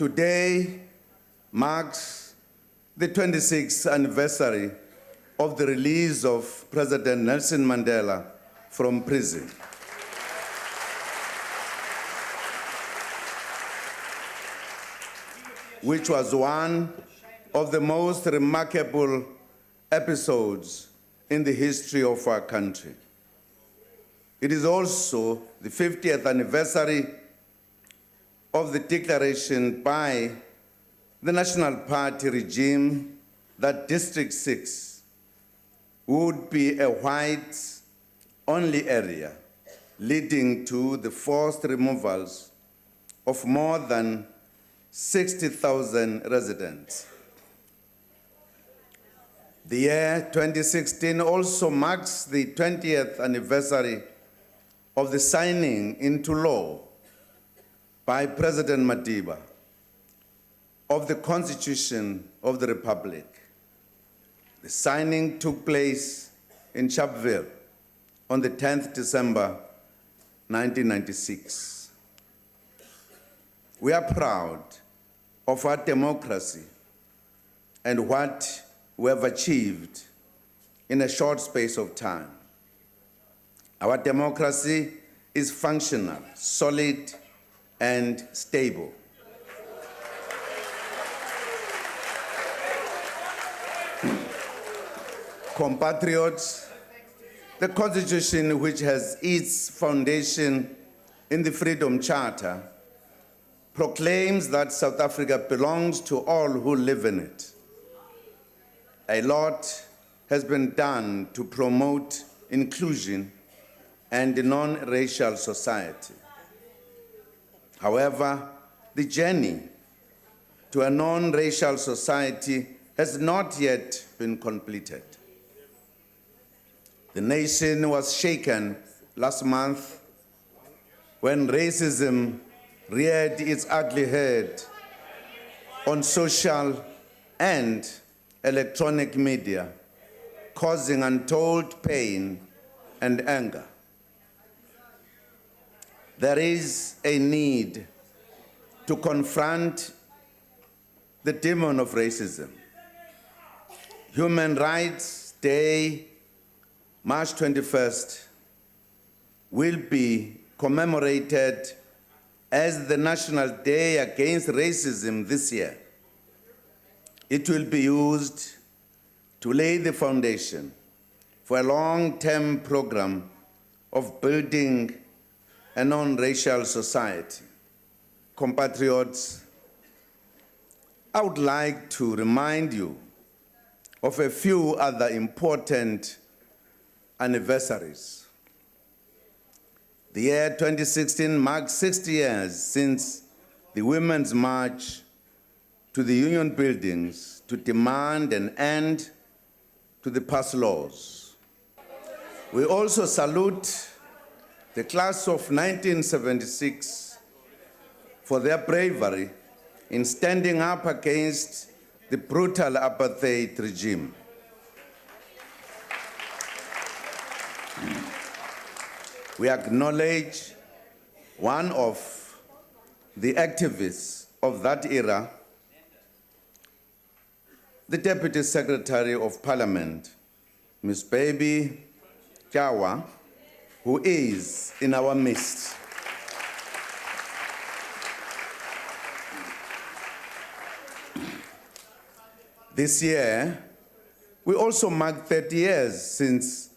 Today marks the 26th anniversary of the release of President Nelson Mandela from prison. Which was one of the most remarkable episodes in the history of our country. It is also the 50th anniversary of the declaration by the National Party regime that District 6 would be a white-only area, leading to the forced removals of more than 60,000 residents. The year 2016 also marks the 20th anniversary of the signing into law by President Madiba of the Constitution of the Republic. The signing took place in Sharpeville on the 10th December 1996. We are proud of our democracy and what we have achieved in a short space of time. Our democracy is functional, solid, and stable. Compatriots, the Constitution, which has its foundation in the Freedom Charter, proclaims that South Africa belongs to all who live in it. A lot has been done to promote inclusion and a non-racial society. However, the journey to a non-racial society has not yet been completed. The nation was shaken last month when racism reared its ugly head on social and electronic media, causing untold pain and anger. There is a need to confront the demon of racism. Human Rights Day, March 21st, will be commemorated as the National Day Against Racism this year. It will be used to lay the foundation for a long-term program of building a non-racial society. Compatriots, I would like to remind you of a few other important anniversaries. The year 2016 marks 60 years since the Women's March to the Union buildings to demand an end to the past laws. We also salute the class of 1976 for their bravery in standing up against the brutal apartheid regime. We acknowledge one of the activists of that era, the Deputy Secretary of Parliament, Ms. Baby Jawa, who is in our midst. This year, we also mark 30 years since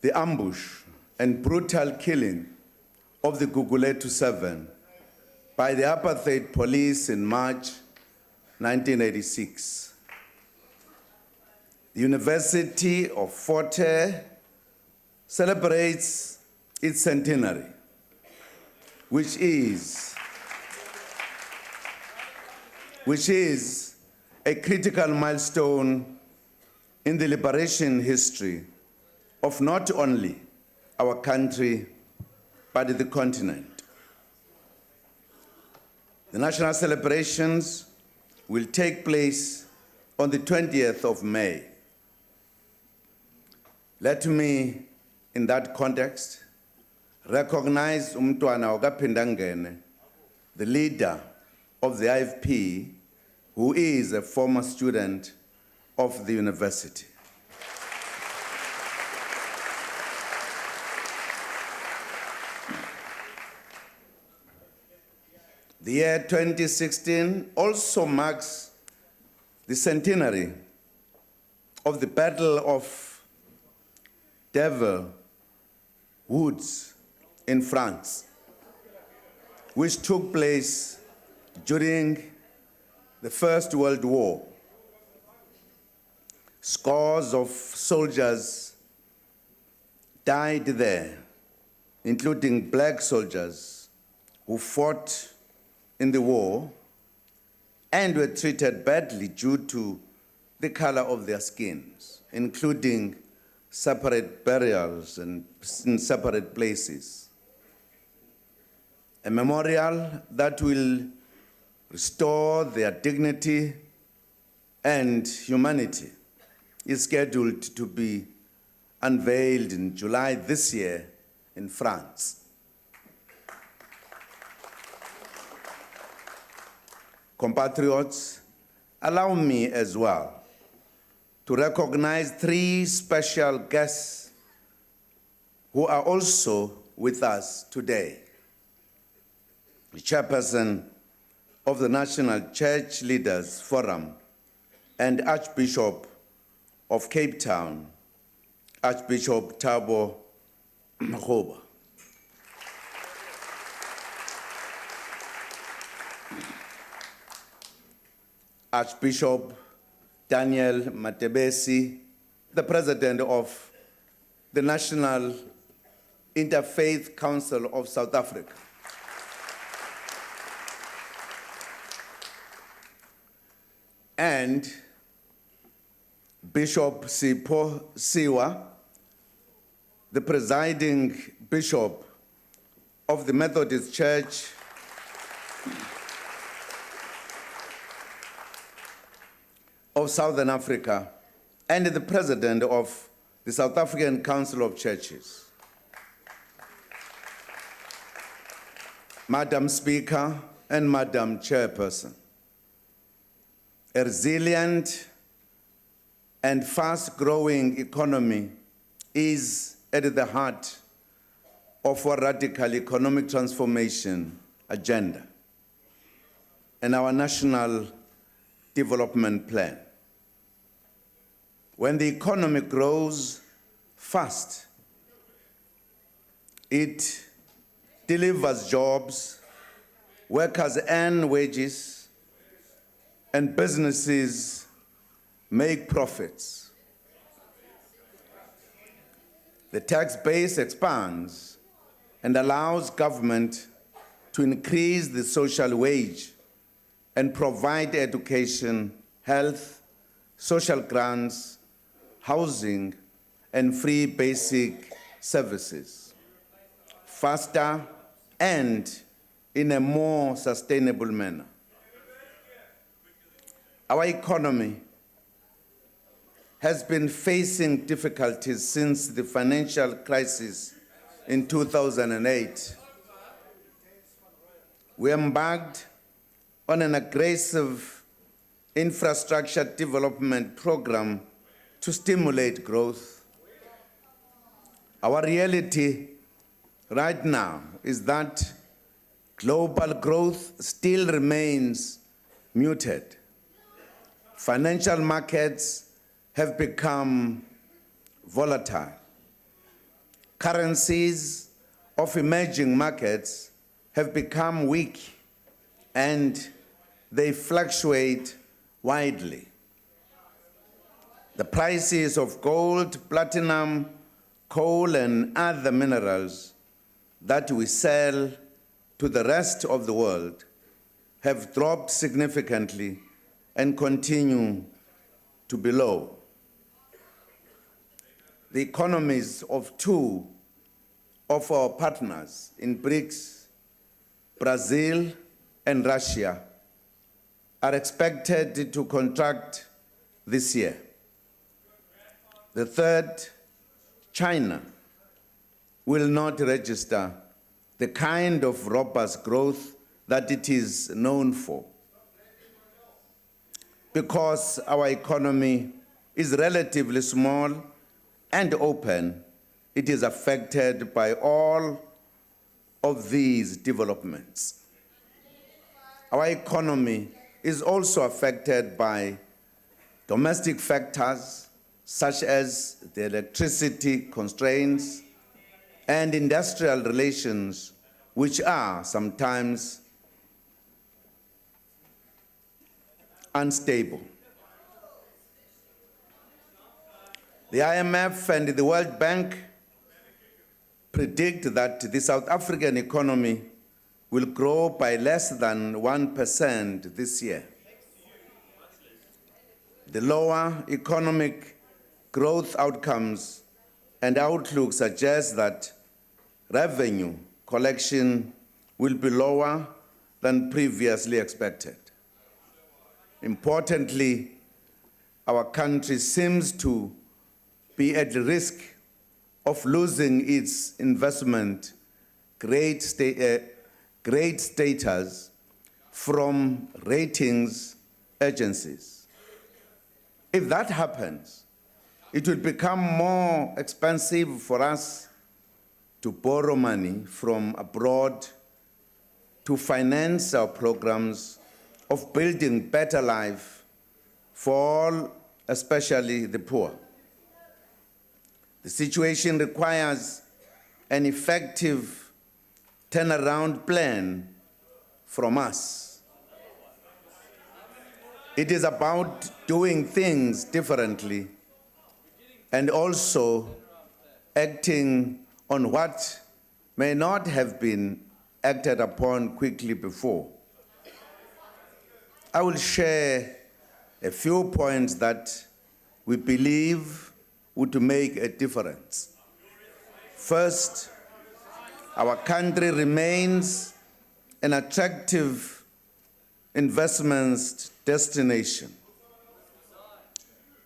the ambush and brutal killing of the Gugulethu 7 by the apartheid police in March 1986. The University of Fort Hare celebrates its centenary, which is a critical milestone in the liberation history of not only our country, but the continent. The national celebrations will take place on the 20th of May. Let me, in that context, recognize Umntwana Okapindangene, the leader of the IFP, who is a former student of the university. The year 2016 also marks the centenary of the Battle of Devil Woods in France, which took place during the First World War. Scores of soldiers died there, including black soldiers who fought in the war and were treated badly due to the color of their skins, including separate burials and in separate places. A memorial that will restore their dignity and humanity is scheduled to be unveiled in July this year in France. Compatriots, allow me as well to recognize three special guests who are also with us today. The chairperson of the National Church Leaders Forum and Archbishop of Cape Town, Archbishop Thabo Makgoba. Archbishop Daniel Matebesi, the president of the National Interfaith Council of South Africa. And Bishop Sipho Siwa, the presiding bishop of the Methodist Church of Southern Africa and the president of the South African Council of Churches. Madam Speaker and Madam Chairperson, a resilient and fast-growing economy is at the heart of our radical economic transformation agenda and our national development plan. When the economy grows fast, it delivers jobs, workers earn wages, and businesses make profits. The tax base expands and allows government to increase the social wage and provide education, health, social grants, housing, and free basic services faster and in a more sustainable manner. Our economy has been facing difficulties since the financial crisis in 2008. We embarked on an aggressive infrastructure development program to stimulate growth. Our reality right now is that global growth still remains muted. Financial markets have become volatile. Currencies of emerging markets have become weak and they fluctuate widely. The prices of gold, platinum, coal, and other minerals that we sell to the rest of the world have dropped significantly and continue to be low. The economies of two of our partners in BRICS, Brazil and Russia, are expected to contract this year. The third, China, will not register the kind of robust growth that it is known for because our economy is relatively small and open, it is affected by all of these developments. Our economy is also affected by domestic factors such as the electricity constraints and industrial relations, which are sometimes unstable. The IMF and the World Bank predict that the South African economy will grow by less than 1% this year. The lower economic growth outcomes and outlook suggest that revenue collection will be lower than previously expected. Importantly, our country seems to be at risk of losing its investment grade status from ratings agencies. If that happens, it will become more expensive for us to borrow money from abroad to finance our programs of building better life for all, especially the poor. The situation requires an effective turnaround plan from us. It is about doing things differently and also acting on what may not have been acted upon quickly before. I will share a few points that we believe would make a difference. First, our country remains an attractive investment destination.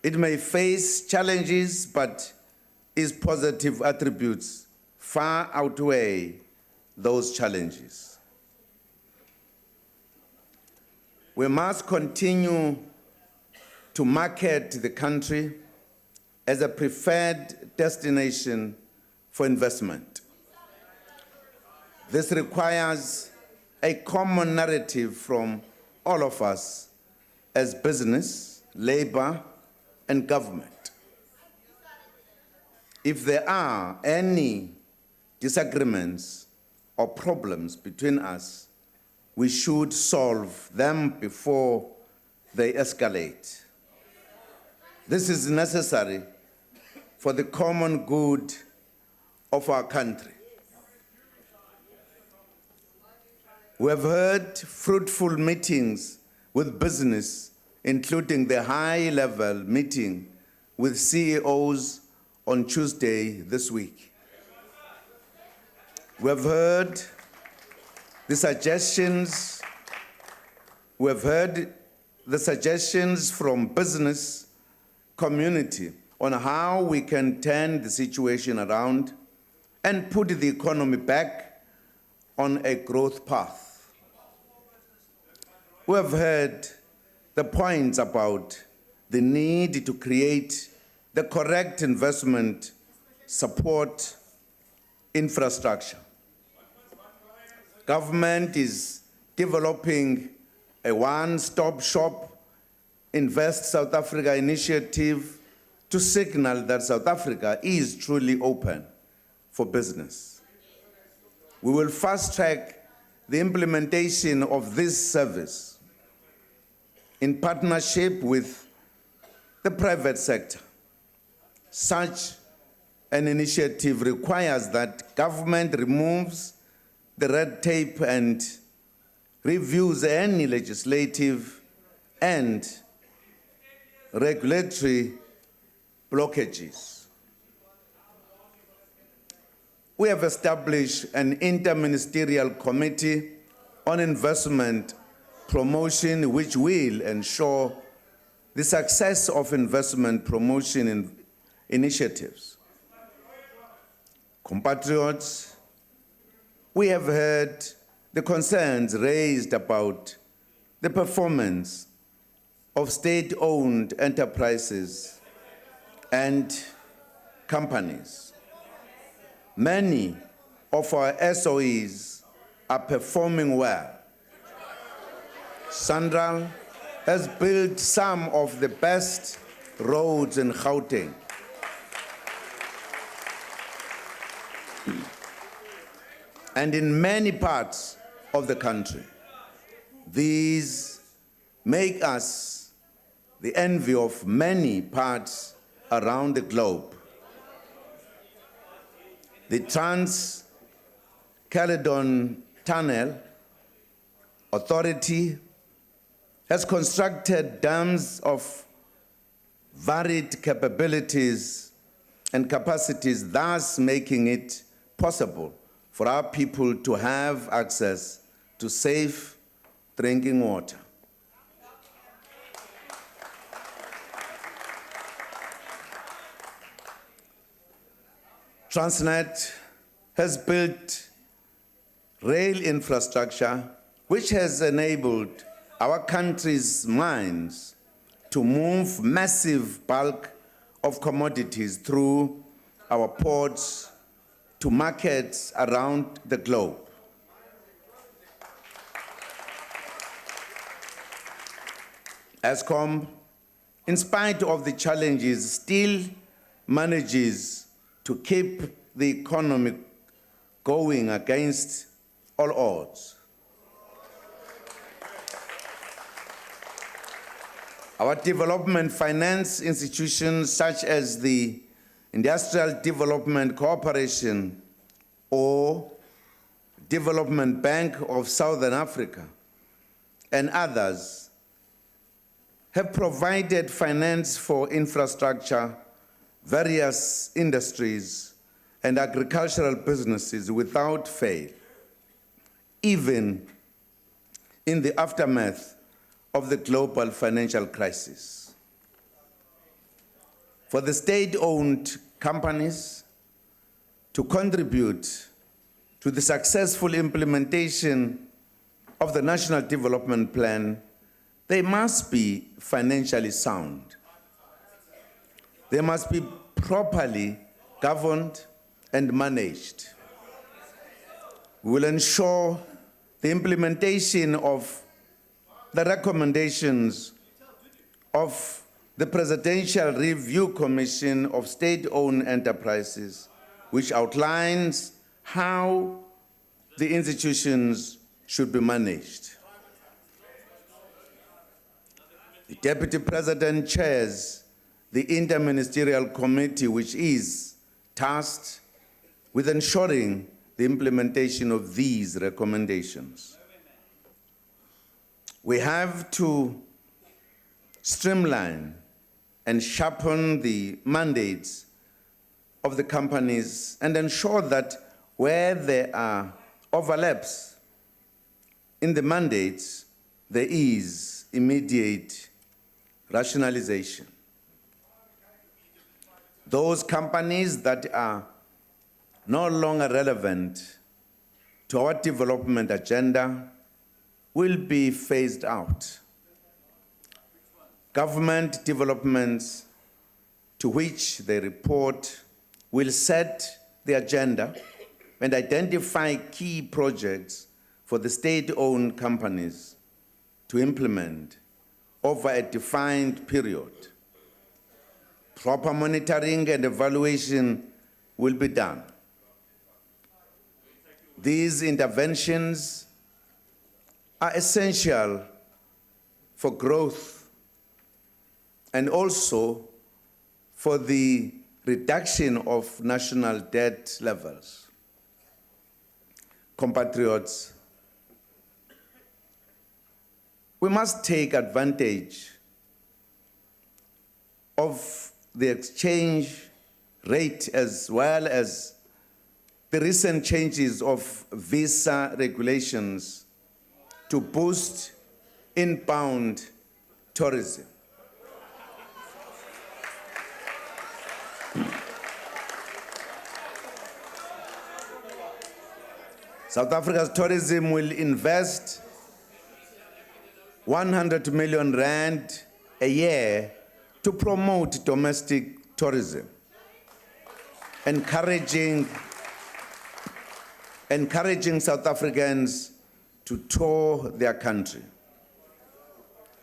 It may face challenges, but its positive attributes far outweigh those challenges. We must continue to market the country as a preferred destination for investment. This requires a common narrative from all of us as business, labor, and government. If there are any disagreements or problems between us, we should solve them before they escalate. This is necessary for the common good of our country. We have had fruitful meetings with business, including the high-level meeting with CEOs on Tuesday this week. We have heard the suggestions from business community on how we can turn the situation around and put the economy back on a growth path. We have heard the points about the need to create the correct investment support infrastructure. Government is developing a one-stop shop Invest South Africa initiative to signal that South Africa is truly open for business. We will fast-track the implementation of this service in partnership with the private sector. Such an initiative requires that government removes the red tape and reviews any legislative and regulatory blockages. We have established an interministerial committee on investment promotion, which will ensure the success of investment promotion initiatives. Compatriots, we have heard the concerns raised about the performance of state-owned enterprises and companies. Many of our SOEs are performing well. Central has built some of the best roads in Gauteng. And in many parts of the country. These make us the envy of many parts around the globe. The Trans-Caledon Tunnel Authority has constructed dams of varied capabilities and capacities, thus making it possible for our people to have access to safe drinking water. Transnet has built rail infrastructure which has enabled our country's mines to move massive bulk of commodities through our ports to markets around the globe. Eskom, in spite of the challenges, still manages to keep the economy going against all odds. Our development finance institutions such as the Industrial Development Corporation or Development Bank of Southern Africa and others have provided finance for infrastructure, various industries, and agricultural businesses without fail, even in the aftermath of the global financial crisis. For the state-owned companies to contribute to the successful implementation of the National Development Plan, they must be financially sound. They must be properly governed and managed. We will ensure the implementation of the recommendations of the Presidential Review Commission of State-Owned Enterprises, which outlines how the institutions should be managed. The Deputy President chairs the Interministerial Committee, which is tasked with ensuring the implementation of these recommendations. We have to streamline and sharpen the mandates of the companies and ensure that where there are overlaps in the mandates, there is immediate rationalization. Those companies that are no longer relevant to our development agenda will be phased out. Government developments to which they report will set the agenda and identify key projects for the state-owned companies to implement over a defined period. Proper monitoring and evaluation will be done. These interventions are essential for growth and also for the reduction of national debt levels. Compatriots, we must take advantage of the exchange rate as well as the recent changes of visa regulations to boost inbound tourism. South Africa's tourism will invest 100 million rand a year to promote domestic tourism, encouraging South Africans to tour their country.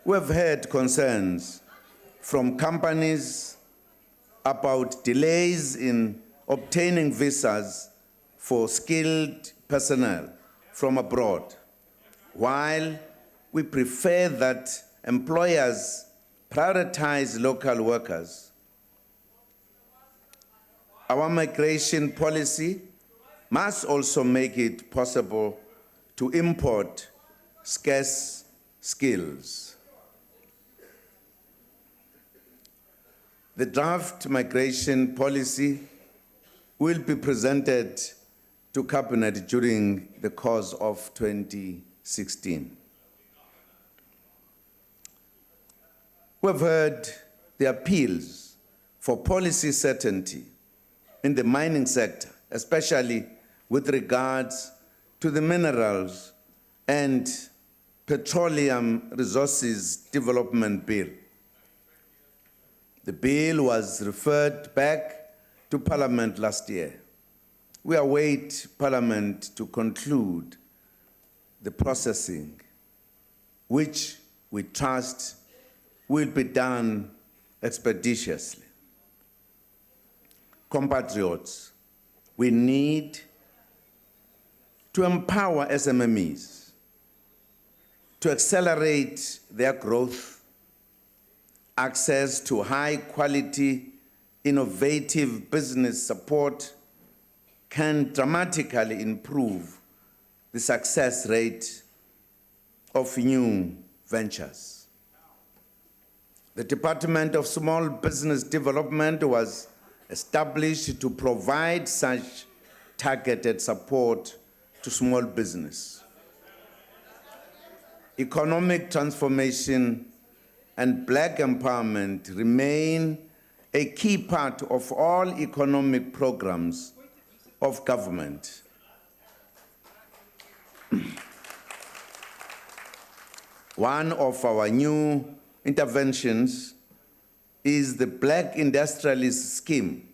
We have heard concerns from companies about delays in obtaining visas for skilled personnel from abroad, while we prefer that employers prioritize local workers. Our migration policy must also make it possible to import scarce skills. The draft migration policy will be presented to Cabinet during the course of 2016. We've heard the appeals for policy certainty in the mining sector, especially with regards to the Minerals and Petroleum Resources Development Bill. The bill was referred back to Parliament last year. We await Parliament to conclude the processing, which we trust will be done expeditiously. Compatriots, we need to empower SMMEs to accelerate their growth. Access to high-quality, innovative business support can dramatically improve the success rate of new ventures. The Department of Small Business Development was established to provide such targeted support to small business. Economic transformation and Black empowerment remain a key part of all economic programs of government. One of our new interventions is the Black Industrialist Scheme,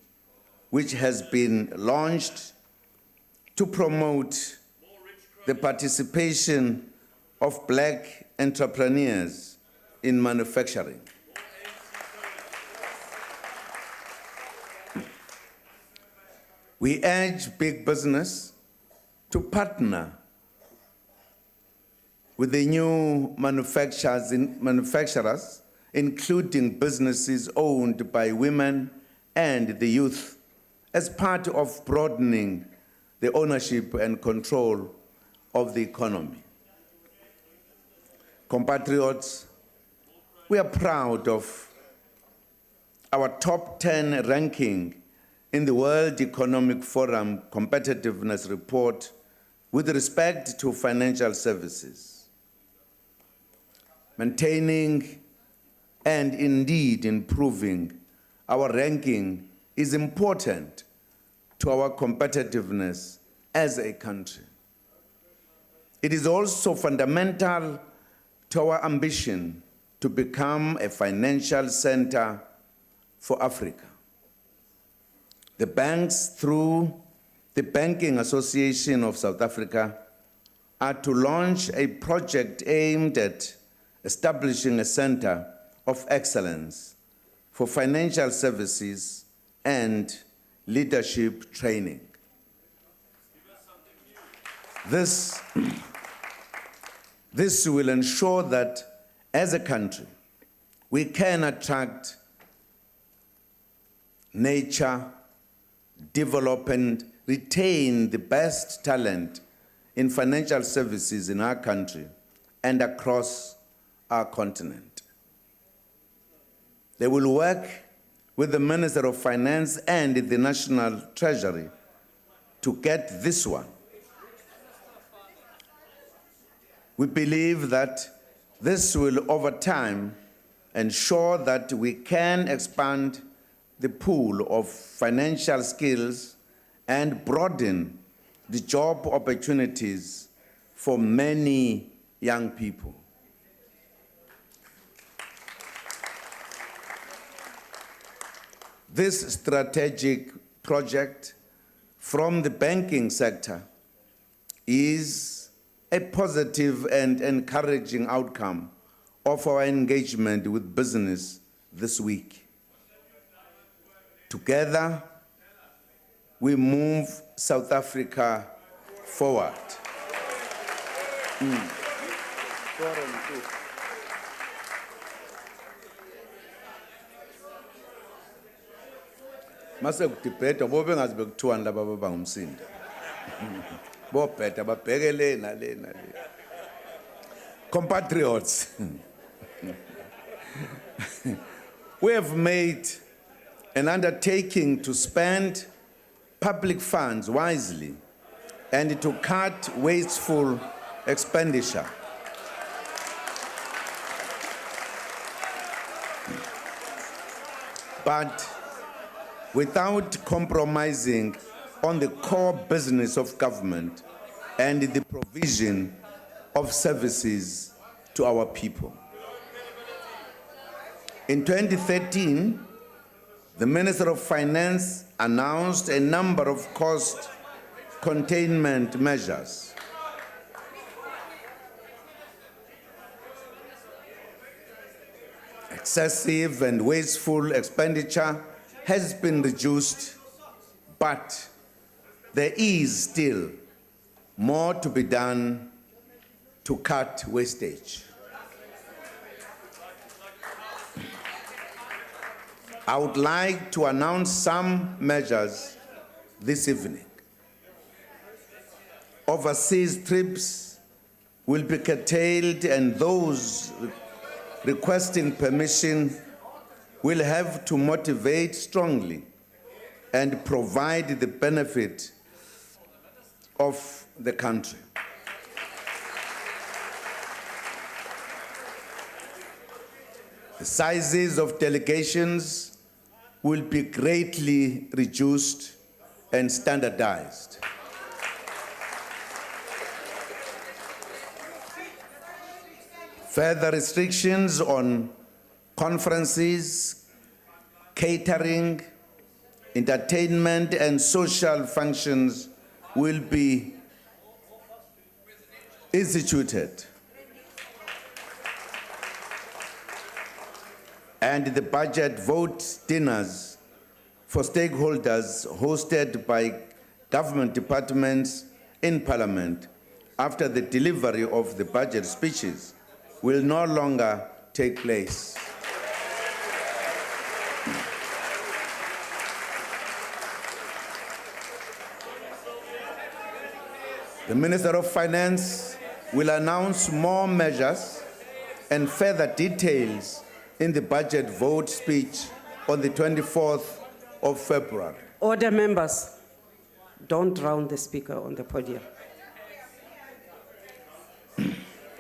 which has been launched to promote the participation of Black entrepreneurs in manufacturing. We urge big business to partner with the new manufacturers, including businesses owned by women and the youth, as part of broadening the ownership and control of the economy. Compatriots, we are proud of our top 10 ranking in the World Economic Forum Competitiveness Report with respect to financial services. Maintaining and indeed improving our ranking is important to our competitiveness as a country. It is also fundamental to our ambition to become a financial center for Africa. The banks, through the Banking Association of South Africa, are to launch a project aimed at establishing a center of excellence for financial services and leadership training. This will ensure that, as a country, we can attract, nurture, develop, and retain the best talent in financial services in our country and across our continent. They will work with the Minister of Finance and the National Treasury to get this one. We believe that this will, over time, ensure that we can expand the pool of financial skills and broaden the job opportunities for many young people. This strategic project from the banking sector is a positive and encouraging outcome of our engagement with business this week. Together, we move South Africa forward. Mase kudibhedwa bobe ngazi bekuthiwani laba babangumsindo. Bobheda babheke le nale nale. Compatriots, we have made an undertaking to spend public funds wisely and to cut wasteful expenditure. But without compromising on the core business of government and the provision of services to our people. In 2013, the Minister of Finance announced a number of cost containment measures. Excessive and wasteful expenditure has been reduced, but there is still more to be done to cut wastage. I would like to announce some measures this evening. Overseas trips will be curtailed, and those requesting permission will have to motivate strongly and provide the benefit of the country. The sizes of delegations will be greatly reduced and standardized. Further restrictions on conferences, catering, entertainment, and social functions will be instituted. And the budget vote dinners for stakeholders hosted by government departments in Parliament after the delivery of the budget speeches will no longer take place. The Minister of Finance will announce more measures and further details in the budget vote speech on the 24th of February. Order, members. Don't drown the speaker on the podium.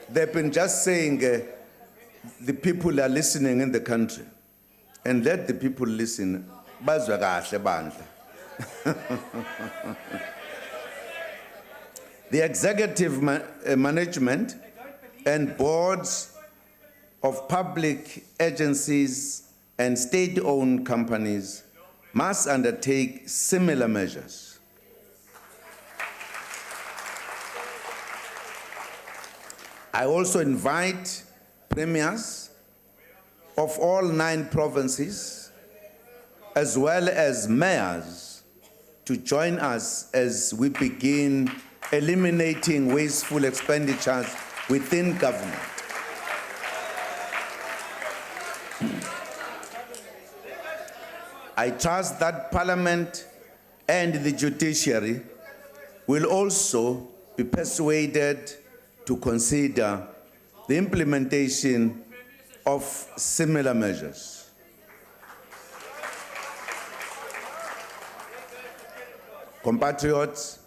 They've been just saying the people are listening in the country, and let the people listen. Bazwe kahle bandla. The executive management and boards of public agencies and state-owned companies must undertake similar measures. I also invite premiers of all 9 provinces, as well as mayors, to join us as we begin eliminating wasteful expenditures within government. I trust that Parliament and the judiciary will also be persuaded to consider the implementation of similar measures. Compatriots,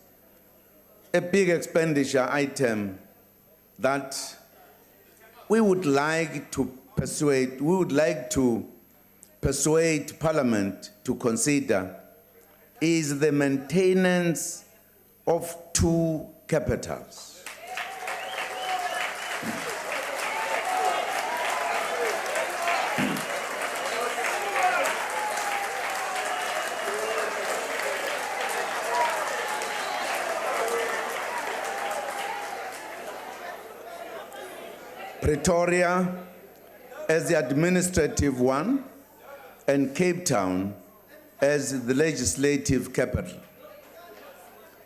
a big expenditure item that we would like to persuade Parliament to consider is the maintenance of 2 capitals. Pretoria as the administrative one, and Cape Town as the legislative capital.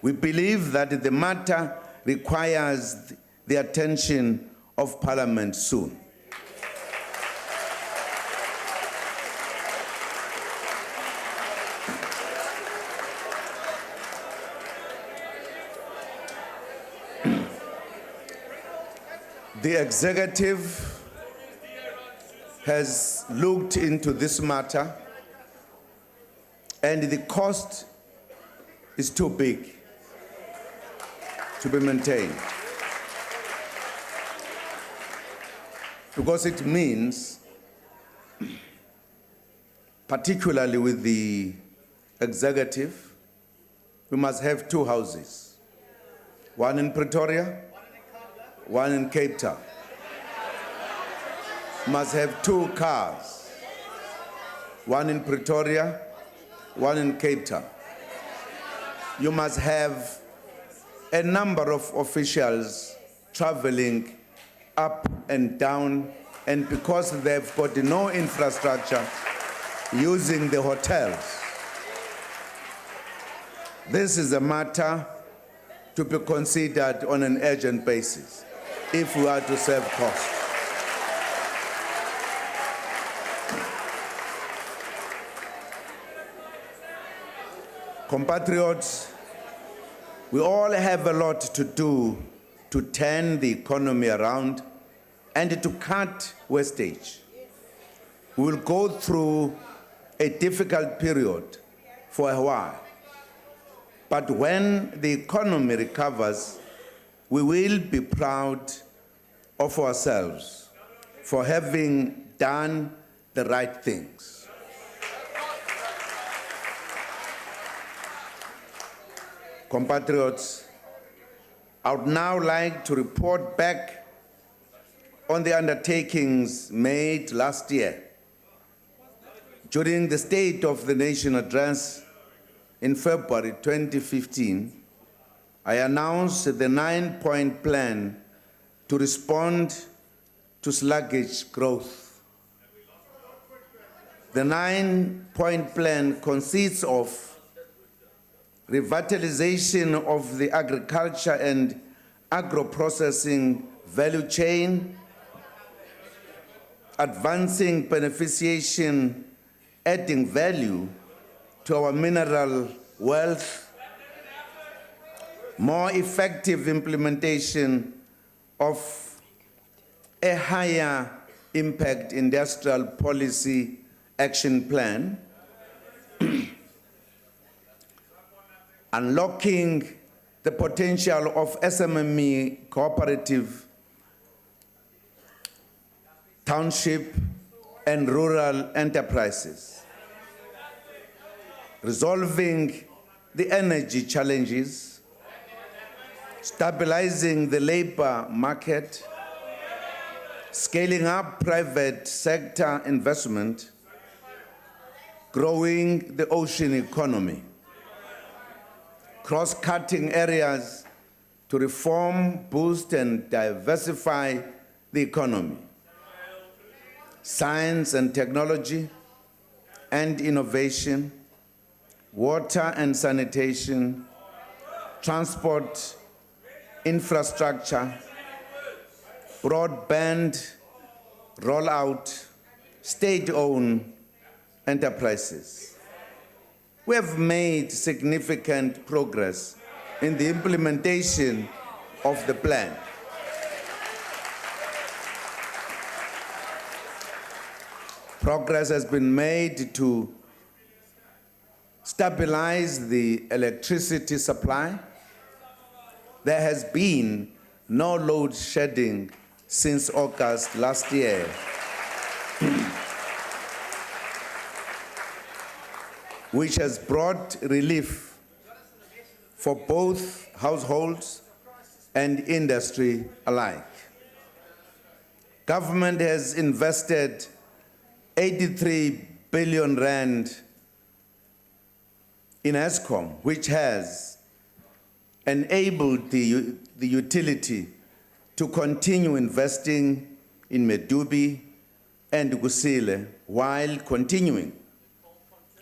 We believe that the matter requires the attention of Parliament soon. The executive has looked into this matter, and the cost is too big to be maintained, because it means, particularly with the executive, we must have two houses, one in Pretoria, one in Cape Town. Must have two cars, one in Pretoria, one in Cape Town. You must have a number of officials traveling up and down, and because they've got no infrastructure, using the hotels. This is a matter to be considered on an urgent basis if we are to save costs. Compatriots, we all have a lot to do to turn the economy around and to cut wastage. We will go through a difficult period for a while, but when the economy recovers, we will be proud of ourselves for having done the right things. Compatriots, I would now like to report back on the undertakings made last year. During the State of the Nation address in February 2015, I announced the 9-point plan to respond to sluggish growth. The 9-point plan consists of revitalization of the agriculture and agro-processing value chain, advancing beneficiation, adding value to our mineral wealth, more effective implementation of a higher impact industrial policy action plan, unlocking the potential of SMME cooperative, township, and rural enterprises, resolving the energy challenges, stabilizing the labor market, scaling up private sector investment, growing the ocean economy, cross-cutting areas to reform, boost, and diversify the economy, science and technology and innovation, water and sanitation, transport, infrastructure, broadband rollout, state-owned enterprises. We have made significant progress in the implementation of the plan. Progress has been made to stabilize the electricity supply. There has been no load shedding since August last year. Which has brought relief for both households and industry alike. Government has invested 83 billion rand in Eskom, which has enabled the utility to continue investing in Medupi and Kusile, while continuing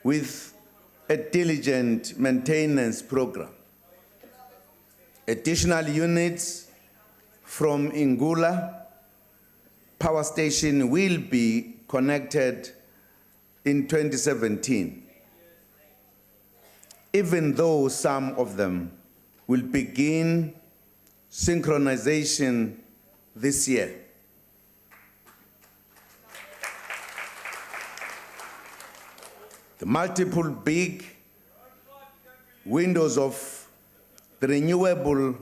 with a diligent maintenance program. Additional units from Ingula Power Station will be connected in 2017, even though some of them will begin synchronization this year. The multiple big windows of the Renewable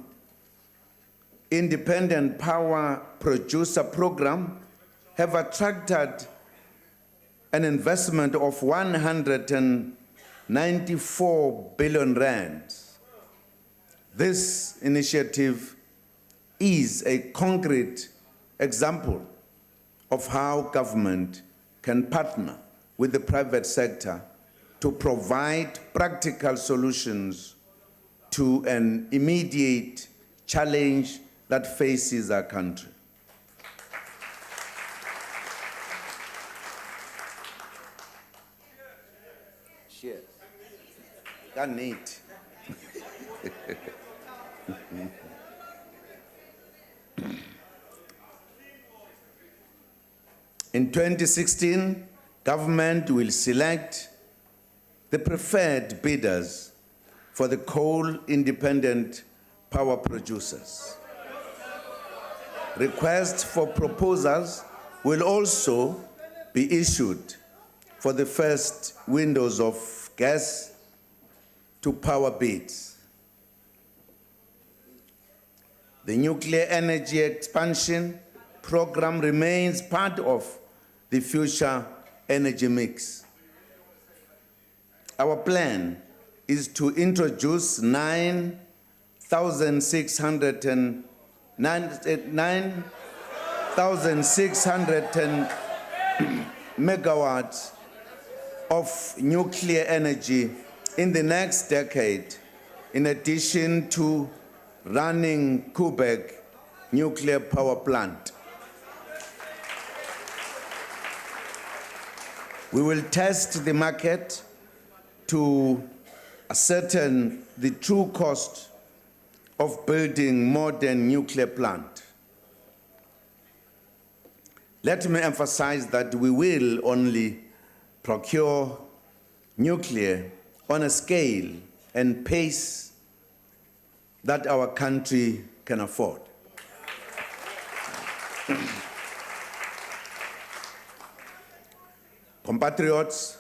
Independent Power Producer Program have attracted an investment of 194 billion rand. This initiative is a concrete example of how government can partner with the private sector to provide practical solutions to an immediate challenge that faces our country. Cheers. Got neat. In 2016, government will select the preferred bidders for the coal-independent power producers. Requests for proposals will also be issued for the first windows of gas to power bids. The nuclear energy expansion program remains part of the future energy mix. Our plan is to introduce 9,600 megawatts of nuclear energy in the next decade, in addition to running Kubec nuclear power plant. We will test the market to ascertain the true cost of building modern nuclear plant. Let me emphasize that we will only procure nuclear on a scale and pace that our country can afford. Compatriots,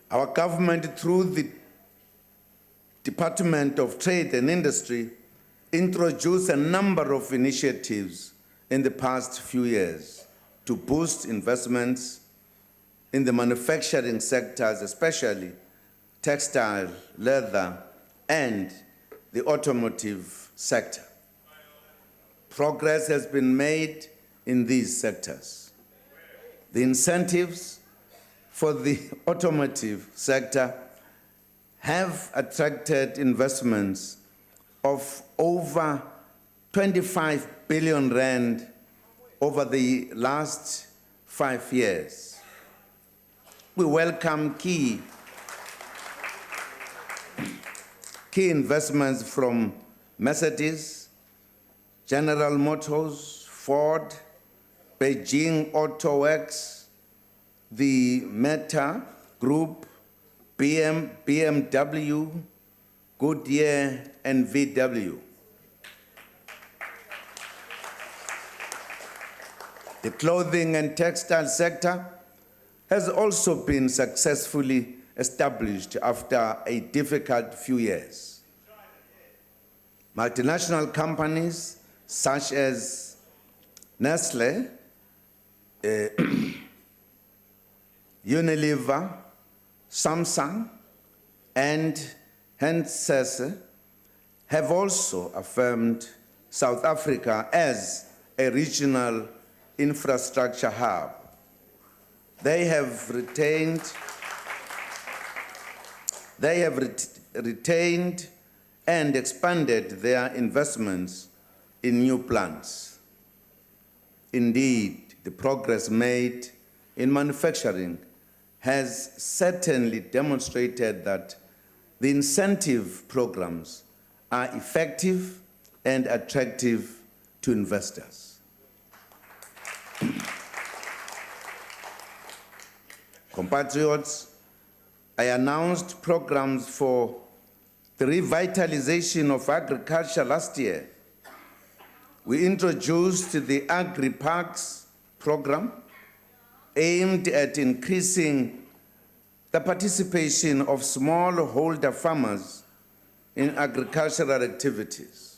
our government, through the Department of Trade and Industry, introduced a number of initiatives in the past few years to boost investments in the manufacturing sectors, especially textile, leather, and the automotive sector. Progress has been made in these sectors. The incentives for the automotive sector have attracted investments of over 25 billion rand over the last 5 years. We welcome key investments from Mercedes, General Motors, Ford, Beijing Auto Works, the Meta Group, BMW, Goodyear, and VW. The clothing and textile sector has also been successfully established after a difficult few years. Multinational companies such as Nestle, Unilever, Samsung, and Hensese have also affirmed South Africa as a regional infrastructure hub. They have retained and expanded their investments in new plants. Indeed, the progress made in manufacturing has certainly demonstrated that the incentive programs are effective and attractive to investors. Compatriots, I announced programs for the revitalization of agriculture last year. We introduced the Agri-Parks program aimed at increasing the participation of smallholder farmers in agricultural activities.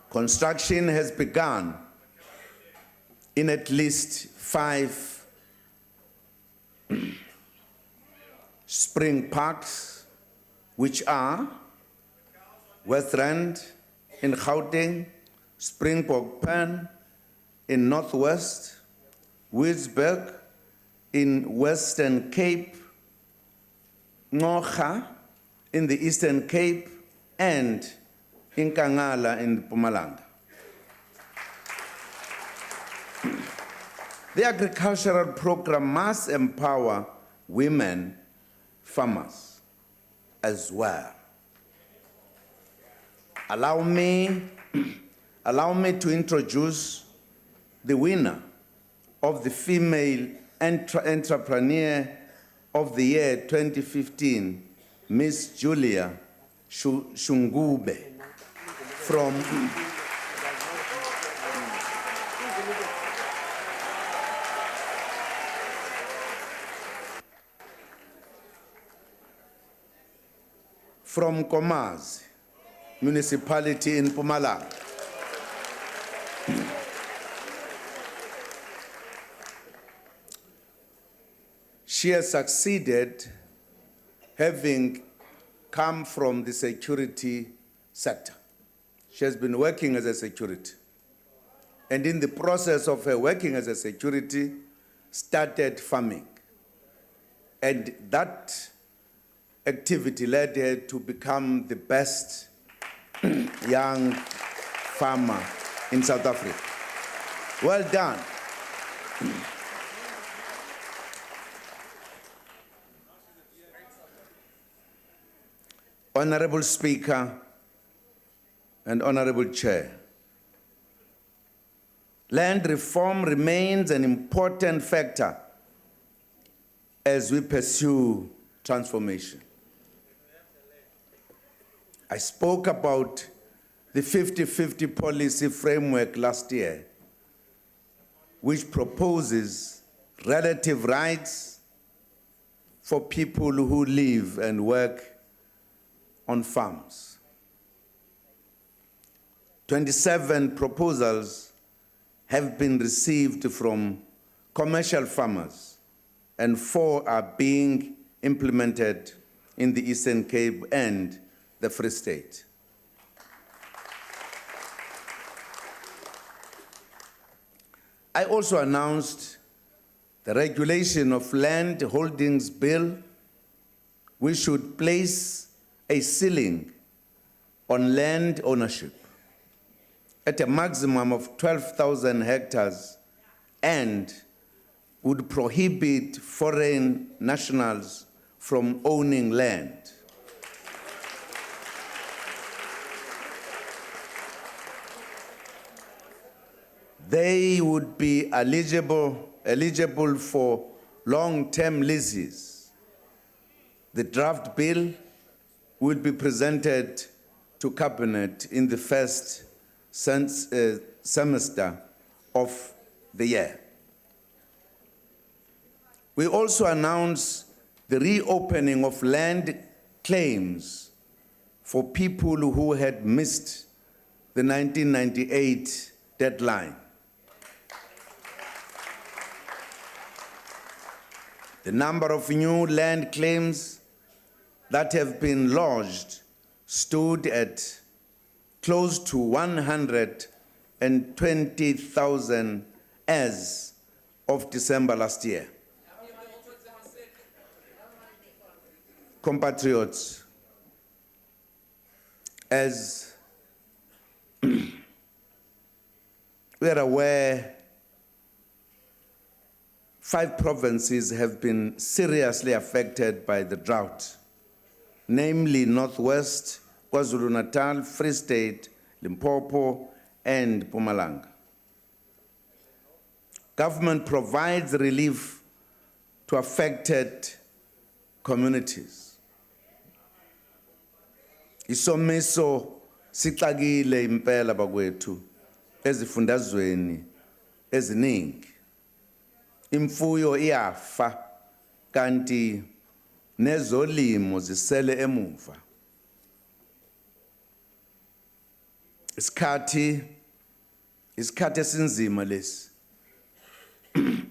Construction has begun in at least 5 spring parks, which are Westland in Gauteng, Springbok Pan in Northwest, Wisberg in Western Cape, Ngocha in the Eastern Cape, and in Kangala in Mpumalanga. The agricultural program must empower women farmers as well. Allow me to introduce the winner of the Female Entrepreneur of the Year 2015, Miss Julia Shungube from Komazi municipality in Mpumalanga. She has succeeded, having come from the security sector. She has been working as a security. And in the process of her working as a security, started farming. And that activity led her to become the best young farmer in South Africa. Well done. Honorable Speaker and Honorable Chair, land reform remains an important factor as we pursue transformation. I spoke about the 50-50 policy framework last year, which proposes relative rights for people who live and work on farms. 27 proposals have been received from commercial farmers, and 4 are being implemented in the Eastern Cape and the Free State. I also announced the regulation of land holdings bill, which should place a ceiling on land ownership at a maximum of 12,000 hectares and would prohibit foreign nationals from owning land. They would be eligible for long-term leases. The draft bill will be presented to Cabinet in the first semester of the year. We also announced the reopening of land claims for people who had missed the 1998 deadline. The number of new land claims that have been lodged stood at close to 120,000 as of December last year. Compatriots, as We are aware 5 provinces have been seriously affected by the drought, namely Northwest, KwaZulu-Natal, Free State, Limpopo, and Mpumalanga. Government provides relief to affected communities. Isomiso sixakile impela bakwethu ezifundazweni eziningi. Imfuyo iyafa kanti nezolimo zisele emuva. Isikhathi esinzima lesi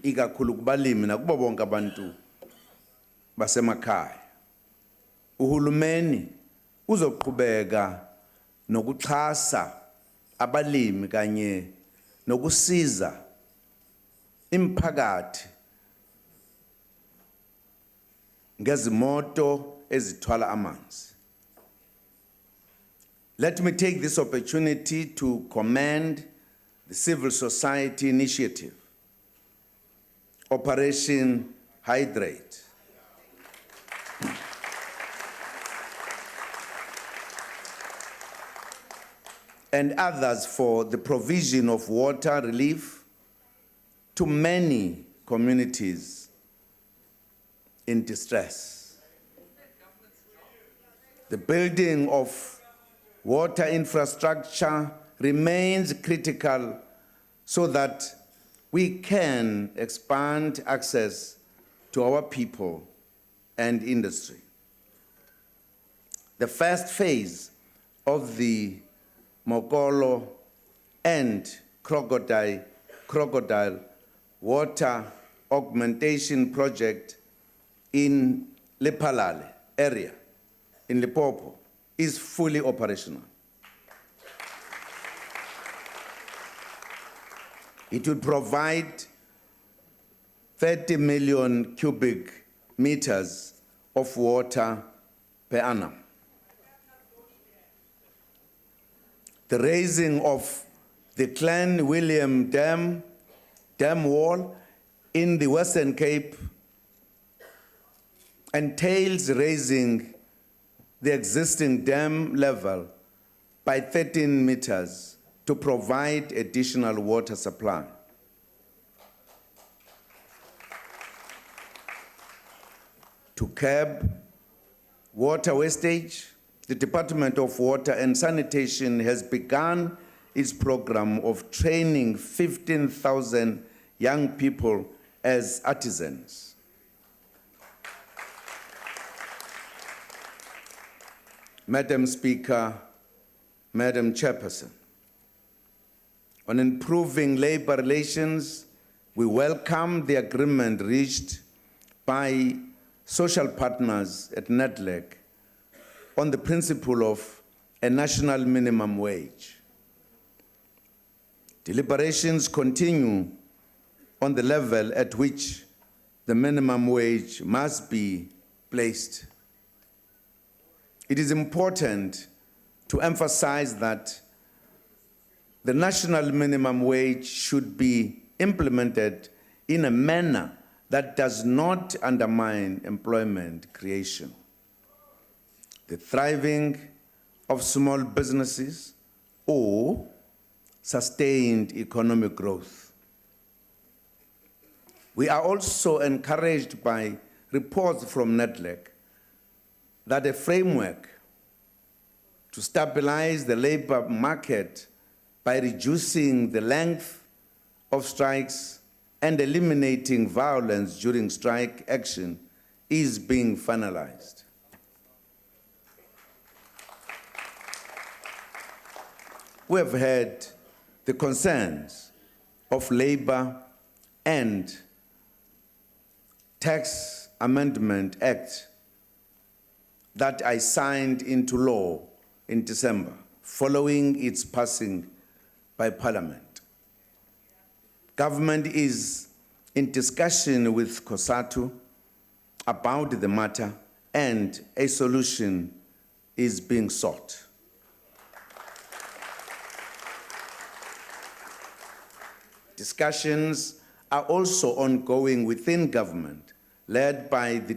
ikakhulu kubalimi nakubo bonke abantu basemakhaya. Uhulumeni uzoqhubeka nokuxhasa abalimi kanye nokusiza imphakathi ngezimoto ezithwala amanzi. Let me take this opportunity to commend the civil society initiative, Operation Hydrate. And others for the provision of water relief to many communities in distress. The building of water infrastructure remains critical so that we can expand access to our people and industry. The first phase of the Mokolo and Crocodile water augmentation project in Lephalale area in Limpopo is fully operational. It will provide 30 million cubic meters of water per annum. The raising of the Clan William Dam wall in the Western Cape entails raising the existing dam level by 13 meters to provide additional water supply. To curb water wastage, the Department of Water and Sanitation has begun its program of training 15,000 young people as artisans. Madam Speaker, Madam Chairperson, on improving labor relations, we welcome the agreement reached by social partners at NEDLAC on the principle of a national minimum wage. Deliberations continue on the level at which the minimum wage must be placed. It is important to emphasize that the national minimum wage should be implemented in a manner that does not undermine employment creation, the thriving of small businesses, or sustained economic growth. We are also encouraged by reports from NEDLAC that a framework to stabilize the labor market by reducing the length of strikes and eliminating violence during strike action is being finalized. We have heard the concerns of Labor and Tax Amendment Act that I signed into law in December, following its passing by Parliament. Government is in discussion with COSATU about the matter, and a solution is being sought. Discussions are also ongoing within government, led by the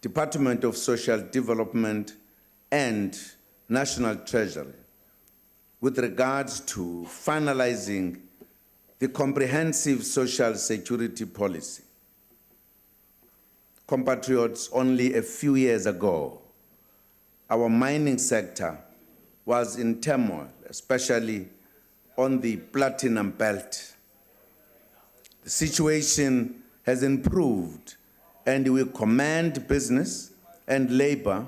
Department of Social Development and National Treasury, with regards to finalizing the comprehensive social security policy. Compatriots, only a few years ago, our mining sector was in turmoil, especially on the platinum belt. The situation has improved, and we commend business and labor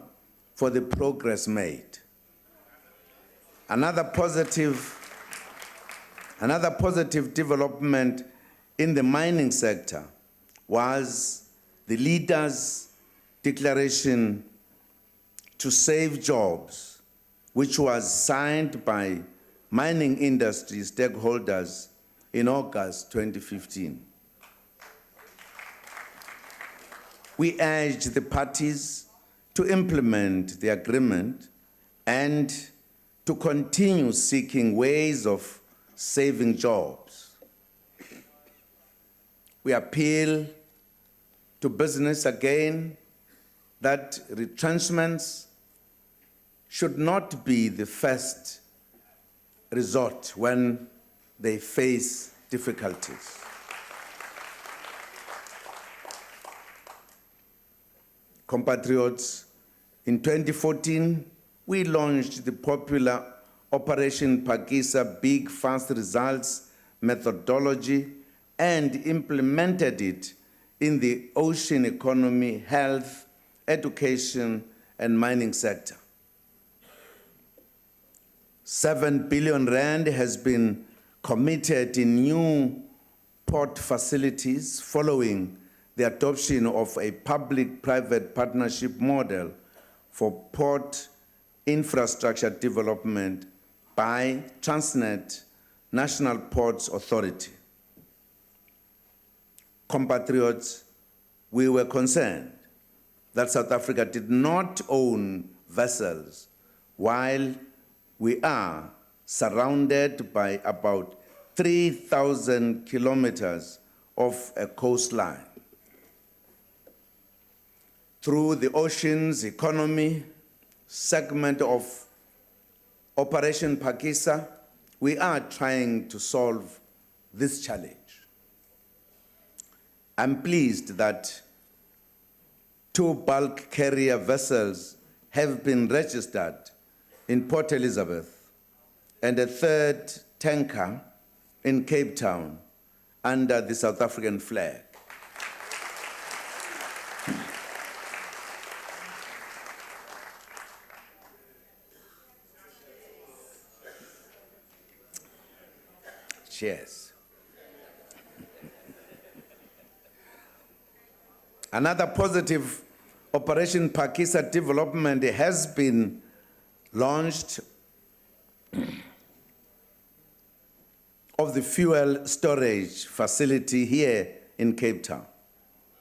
for the progress made. Another positive development in the mining sector was the leaders' declaration to save jobs, which was signed by mining industry stakeholders in August 2015. We urge the parties to implement the agreement and to continue seeking ways of saving jobs. We appeal to business again that retrenchments should not be the first resort when they face difficulties. Compatriots, in 2014, we launched the popular Operation Phakisa Big Fast Results methodology and implemented it in the ocean economy, health, education, and mining sector. 7 billion rand has been committed in new port facilities following the adoption of a public-private partnership model for port infrastructure development by Transnet National Ports Authority. Compatriots, we were concerned that South Africa did not own vessels while we are surrounded by about 3,000 kilometers of a coastline. Through the oceans economy segment of Operation Phakisa, we are trying to solve this challenge. I'm pleased that 2 bulk carrier vessels have been registered in Port Elizabeth and a 3rd tanker in Cape Town under the South African flag. Cheers. Another positive Operation Phakisa development has been launched of the fuel storage facility here in Cape Town,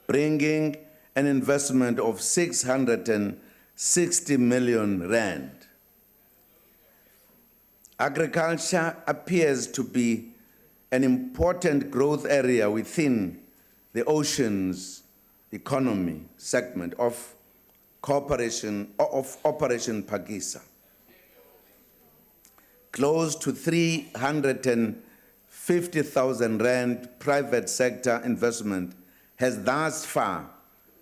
bringing an investment of 660 million rand. Agriculture appears to be an important growth area within the oceans economy segment of Operation Phakisa. Close to 350,000 rand private sector investment has thus far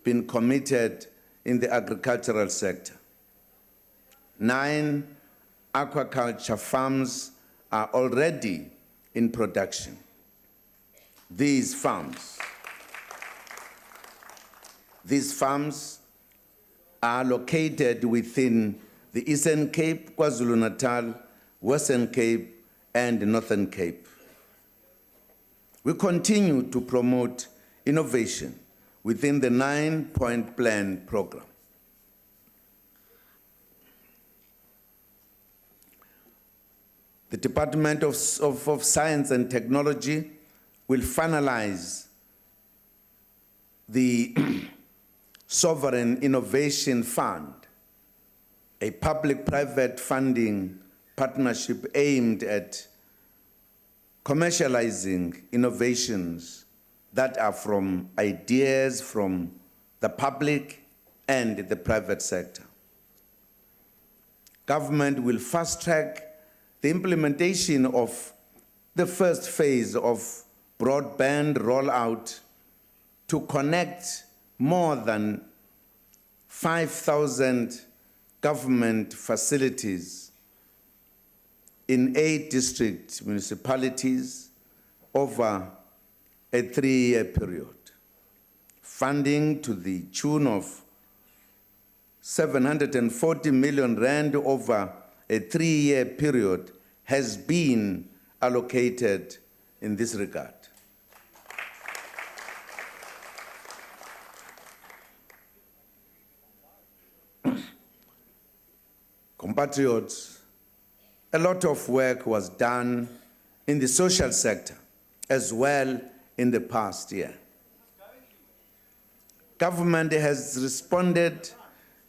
been committed in the agricultural sector. 9 aquaculture farms are already in production. These farms are located within the Eastern Cape, KwaZulu-Natal, Western Cape, and Northern Cape. We continue to promote innovation within the 9-point plan program. The Department of Science and Technology will finalize the Sovereign Innovation Fund, a public-private funding partnership aimed at commercializing innovations that are from ideas from the public and the private sector. Government will fast-track the implementation of the first phase of broadband rollout to connect more than 5,000 government facilities in 8 district municipalities over a 3-year period. Funding to the tune of 740 million rand over a 3-year period has been allocated in this regard. Compatriots, a lot of work was done in the social sector as well in the past year. Government has responded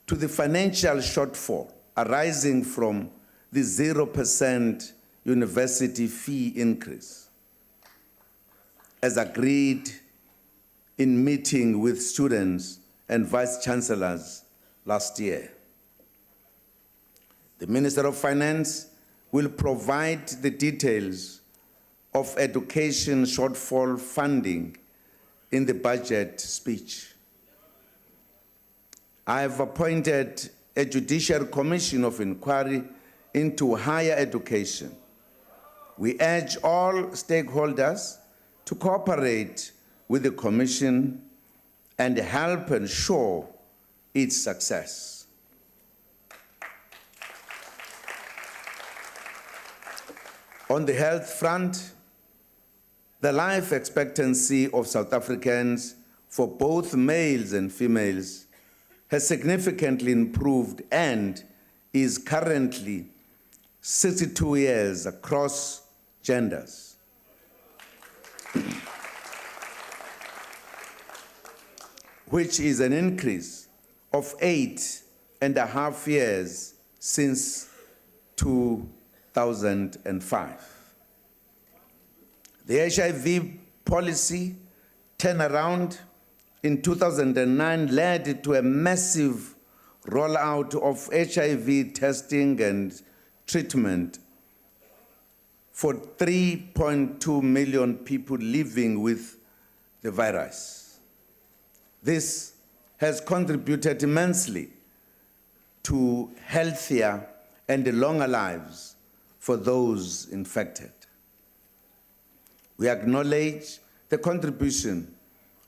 to the financial shortfall arising from the 0% university fee increase, as agreed in meeting with students and vice chancellors last year. The Minister of Finance will provide the details of education shortfall funding in the budget speech. I have appointed a judicial commission of inquiry into higher education. We urge all stakeholders to cooperate with the commission and help ensure its success. On the health front, the life expectancy of South Africans for both males and females has significantly improved and is currently 62 years across genders. Which is an increase of 8.5 years since 2005. The HIV policy turnaround in 2009 led to a massive rollout of HIV testing and treatment for 3.2 million people living with the virus. This has contributed immensely to healthier and longer lives for those infected. We acknowledge the contribution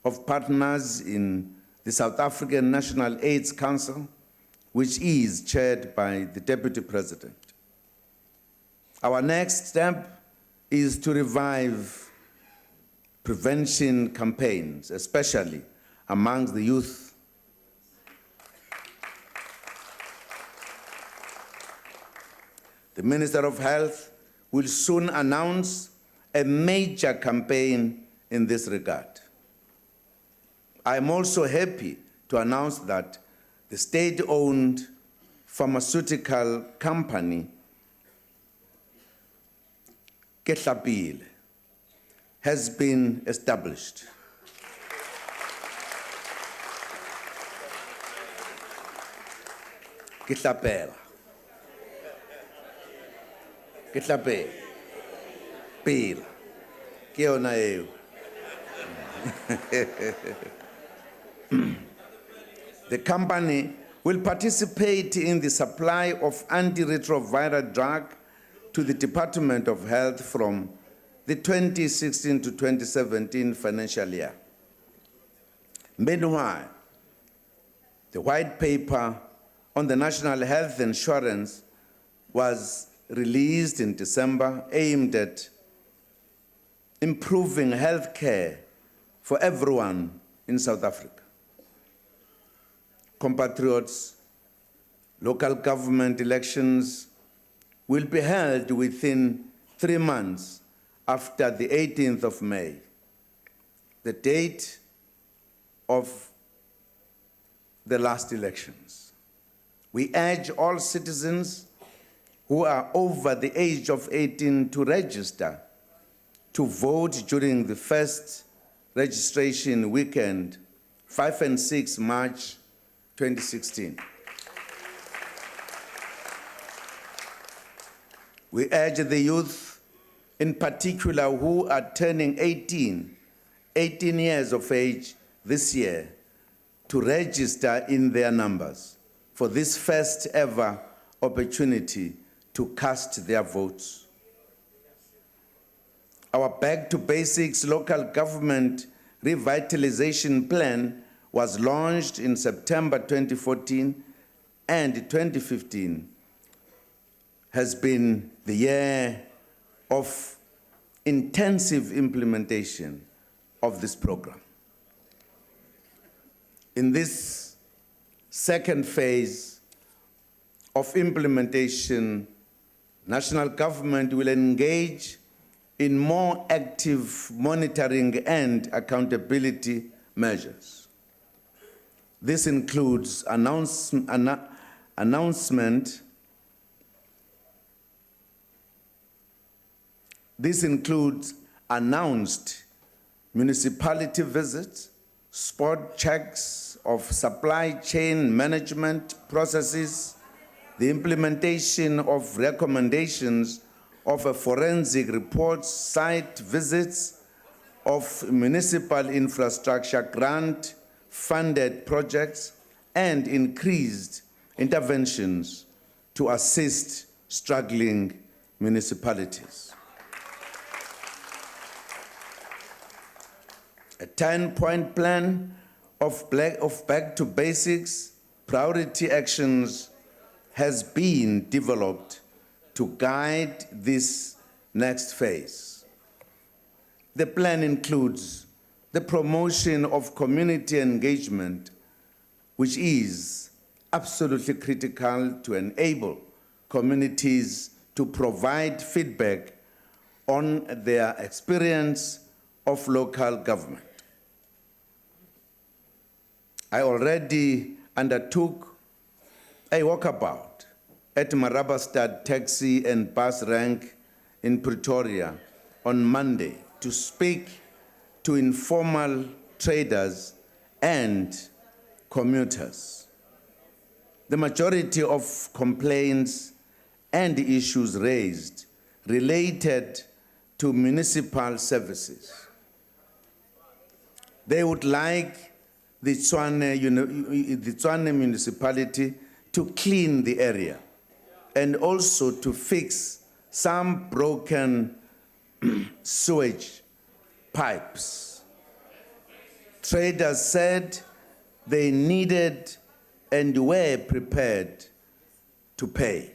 of partners in the South African National AIDS Council, which is chaired by the Deputy President. Our next step is to revive prevention campaigns, especially amongst the youth. The Minister of Health will soon announce a major campaign in this regard. I am also happy to announce that the state-owned pharmaceutical company, Ketlapile, has been established. Ketlapela. Ketlape. Pila. Ke yona eo. The company will participate in the supply of antiretroviral drug to the Department of Health from the 2016 to 2017 financial year. Meanwhile, the white paper on the national health insurance was released in December, aimed at improving health care for everyone in South Africa. Compatriots, local government elections will be held within 3 months after the 18th of May, the date of the last elections. We urge all citizens who are over the age of 18 to register to vote during the first registration weekend, 5 and 6 March 2016. We urge the youth, in particular who are turning 18 years of age this year, to register in their numbers for this first ever opportunity to cast their votes. Our Back to Basics local government revitalization plan was launched in September 2014, and 2015 has been the year of intensive implementation of this program. In this second phase of implementation, national government will engage in more active monitoring and accountability measures. This includes announced municipality visits, spot checks of supply chain management processes, the implementation of recommendations of a forensic report, site visits of municipal infrastructure grant-funded projects, and increased interventions to assist struggling municipalities. A 10-point plan of Back to Basics priority actions has been developed to guide this next phase. The plan includes the promotion of community engagement, which is absolutely critical to enable communities to provide feedback on their experience of local government. I already undertook a walkabout at Marabastad taxi and bus rank in Pretoria on Monday to speak to informal traders and commuters. The majority of complaints and issues raised related to municipal services. They would like the Tshwane municipality to clean the area and also to fix some broken sewage pipes. Traders said they needed and were prepared to pay.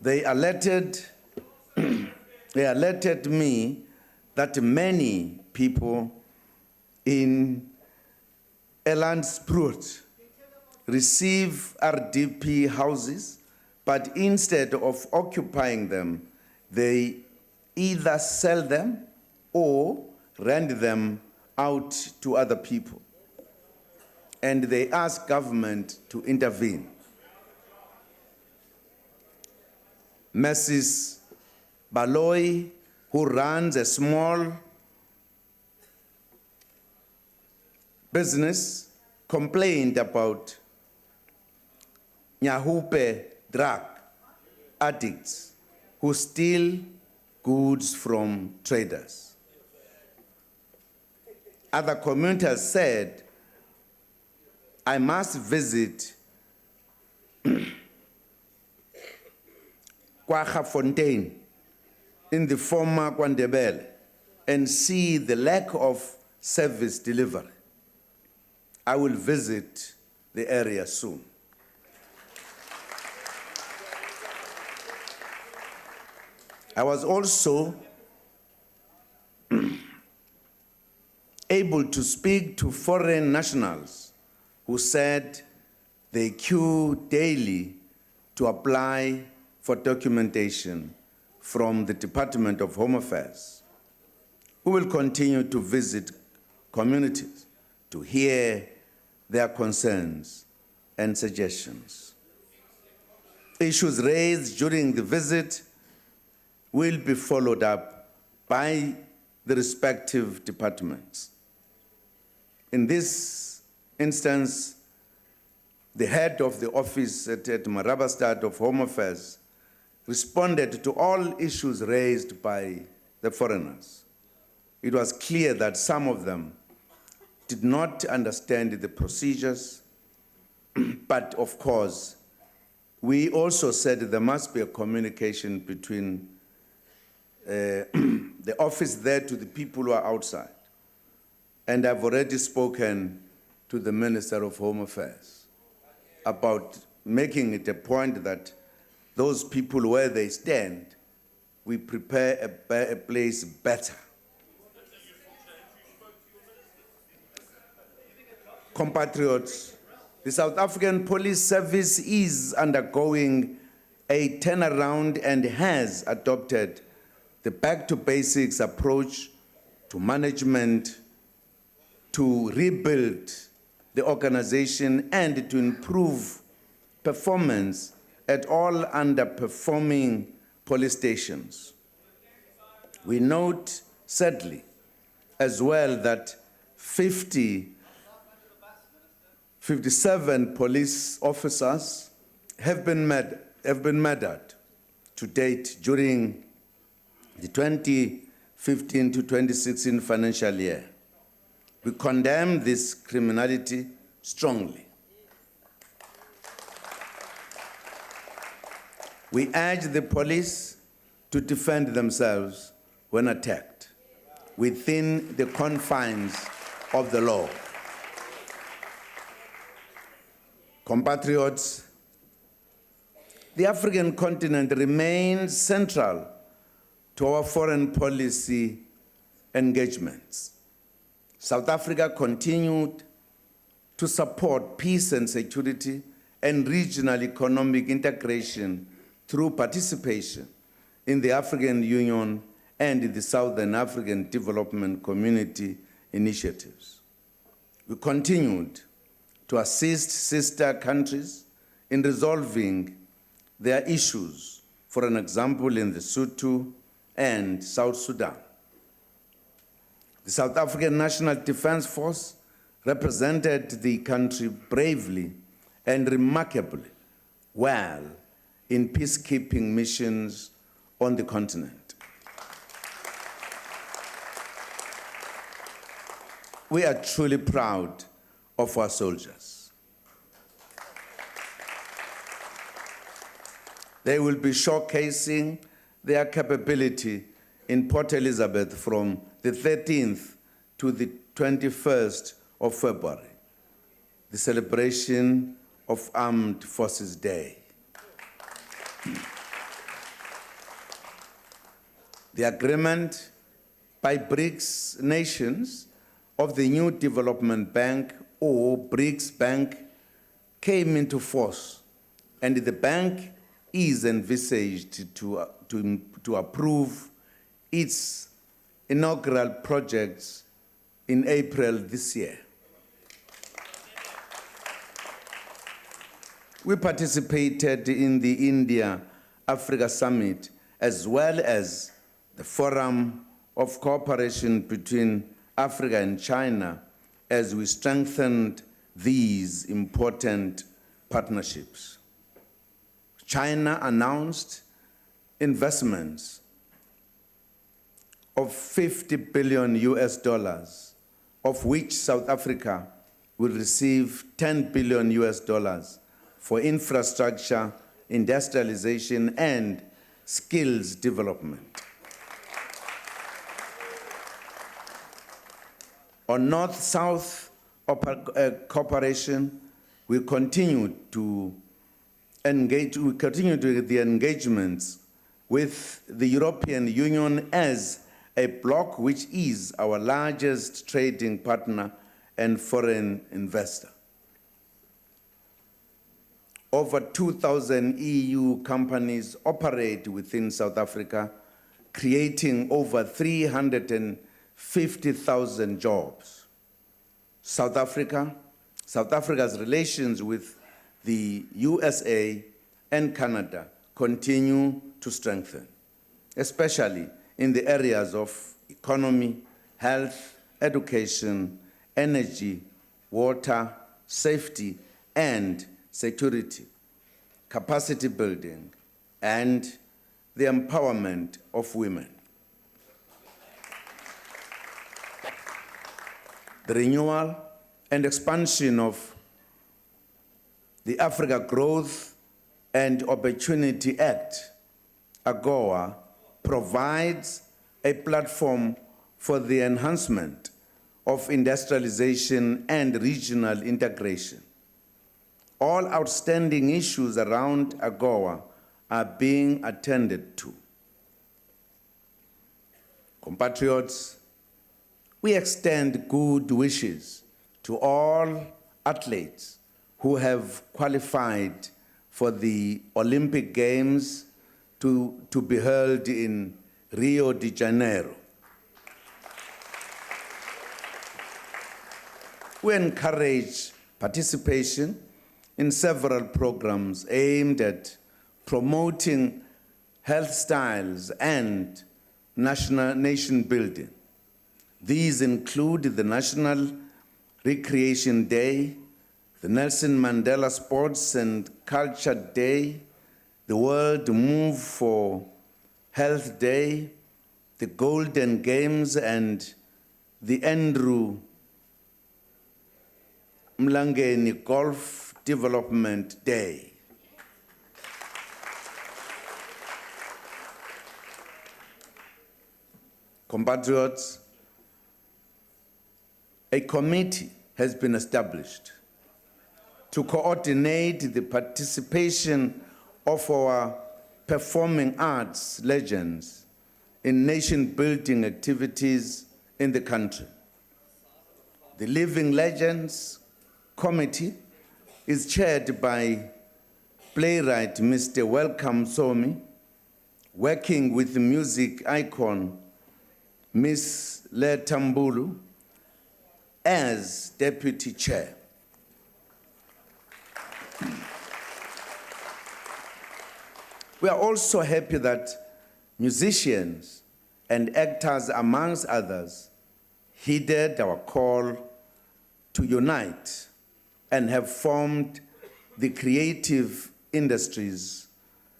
They alerted me that many people in Elandspoort receive RDP houses, but instead of occupying them, they either sell them or rent them out to other people. And they ask government to intervene. Mrs. Baloy, who runs a small business, complained about Nyahupe drug addicts who steal goods from traders. Other commuters said, I must visit Kwaggafontein in the former Kwandebele and see the lack of service delivery. I will visit the area soon. I was also able to speak to foreign nationals who said they queue daily to apply for documentation from the Department of Home Affairs. We will continue to visit communities to hear their concerns and suggestions. Issues raised during the visit will be followed up by the respective departments. In this instance, the head of the office at Marabastad of Home Affairs responded to all issues raised by the foreigners. It was clear that some of them did not understand the procedures, but of course, we also said there must be a communication between the office there to the people who are outside. And I've already spoken to the Minister of Home Affairs about making it a point that those people where they stand, we prepare a place better. Compatriots, the South African Police Service is undergoing a turnaround and has adopted the back-to-basics approach to management to rebuild the organization and to improve performance at all underperforming police stations. We note, sadly, as well that 57 police officers have been murdered to date during the 2015 to 2016 financial year. We condemn this criminality strongly. We urge the police to defend themselves when attacked within the confines of the law. Compatriots, the African continent remains central to our foreign policy engagements. South Africa continued to support peace and security and regional economic integration through participation in the African Union and the Southern African Development Community initiatives. We continued to assist sister countries in resolving their issues, for an example, in Lesotho and South Sudan. The South African National Defence Force represented the country bravely and remarkably well in peacekeeping missions on the continent. We are truly proud of our soldiers. They will be showcasing their capability in Port Elizabeth from the 13th to the 21st of February, the celebration of Armed Forces Day. The agreement by BRICS nations of the new development bank, or BRICS Bank, came into force, and the bank is envisaged to approve its inaugural projects in April this year. We participated in the India-Africa Summit, as well as the Forum of Cooperation between Africa and China, as we strengthened these important partnerships. China announced investments of $50 billion US, of which South Africa will receive $10 billion US for infrastructure, industrialization, and skills development. On North-South cooperation, we continue to engage. We continue the engagements with the European Union as a bloc, which is our largest trading partner and foreign investor. Over 2,000 EU companies operate within South Africa, creating over 350,000 jobs. South Africa's relations with the USA and Canada continue to strengthen, especially in the areas of economy, health, education, energy, water, safety, and security, capacity building, and the empowerment of women. The renewal and expansion of the Africa Growth and Opportunity Act, AGOA, provides a platform for the enhancement of industrialization and regional integration. All outstanding issues around AGOA are being attended to. Compatriots, we extend good wishes to all athletes who have qualified for the Olympic Games to be held in Rio de Janeiro. We encourage participation in several programs aimed at promoting health styles and nation building. These include the National Recreation Day, the Nelson Mandela Sports and Culture Day, the World Move for Health Day, the Golden Games, and the Andrew Mlangeni Golf Development Day. Compatriots, a committee has been established to coordinate the participation of our performing arts legends in nation-building activities in the country. The Living Legends Committee is chaired by playwright Mr. Welcome Somi, working with the music icon Ms. Le Tambulu as deputy chair. We are also happy that musicians and actors, amongst others, heeded our call to unite and have formed the Creative Industries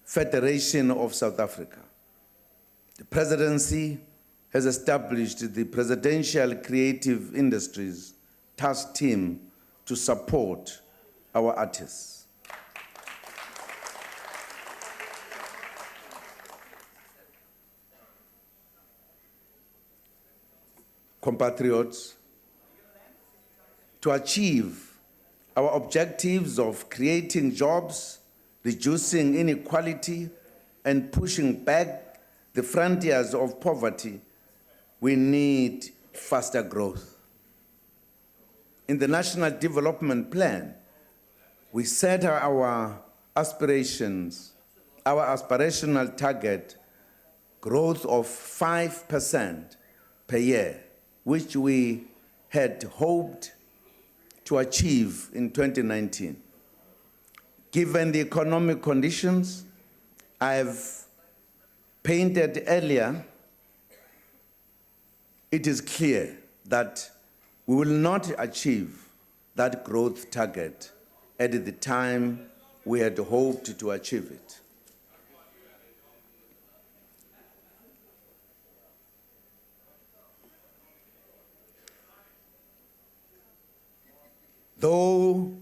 Federation of South Africa. The presidency has established the Presidential Creative Industries Task Team to support our artists. Compatriots, to achieve our objectives of creating jobs, reducing inequality, and pushing back the frontiers of poverty, we need faster growth. In the National Development Plan, we set our aspirations, our aspirational target growth of 5% per year, which we had hoped to achieve in 2019. Given the economic conditions I have painted earlier, it is clear that we will not achieve that growth target at the time we had hoped to achieve it. Though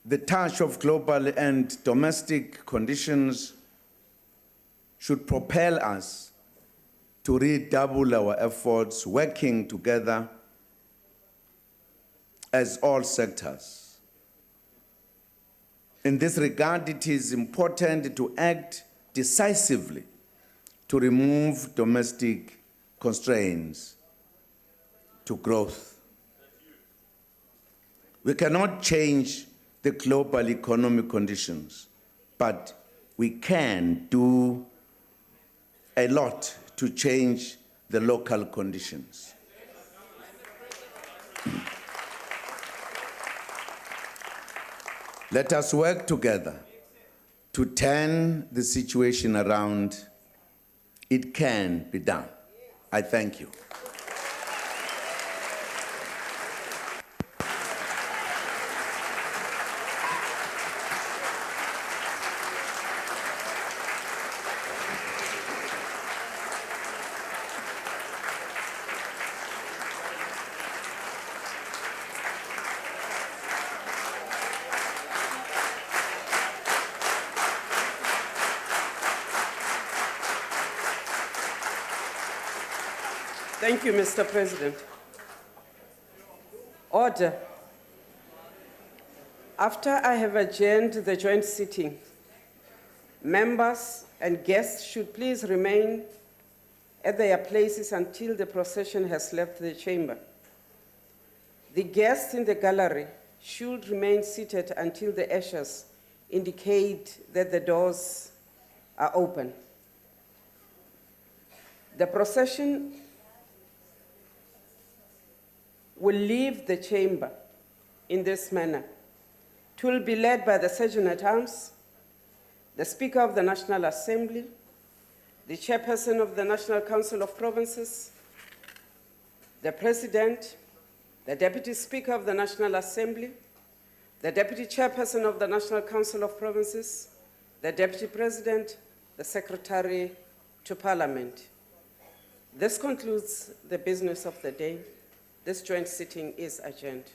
the touch of global and domestic conditions should propel us to redouble our efforts, working together as all sectors. In this regard, it is important to act decisively to remove domestic constraints to growth. We cannot change the global economic conditions, but we can do a lot to change the local conditions. Let us work together to turn the situation around It can be done. I thank you. Thank you, Mr. President. Order. After I have adjourned the joint sitting, members and guests should please remain at their places until the procession has left the chamber. The guests in the gallery should remain seated until the ushers indicate that the doors are open. The procession will leave the chamber in this manner. It will be led by the Sergeant-at-Arms, the Speaker of the National Assembly, the Chairperson of the National Council of Provinces, the President, the Deputy Speaker of the National Assembly, the Deputy Chairperson of the National Council of Provinces, the Deputy President, the Secretary to Parliament. This concludes the business of the day. This joint sitting is adjourned.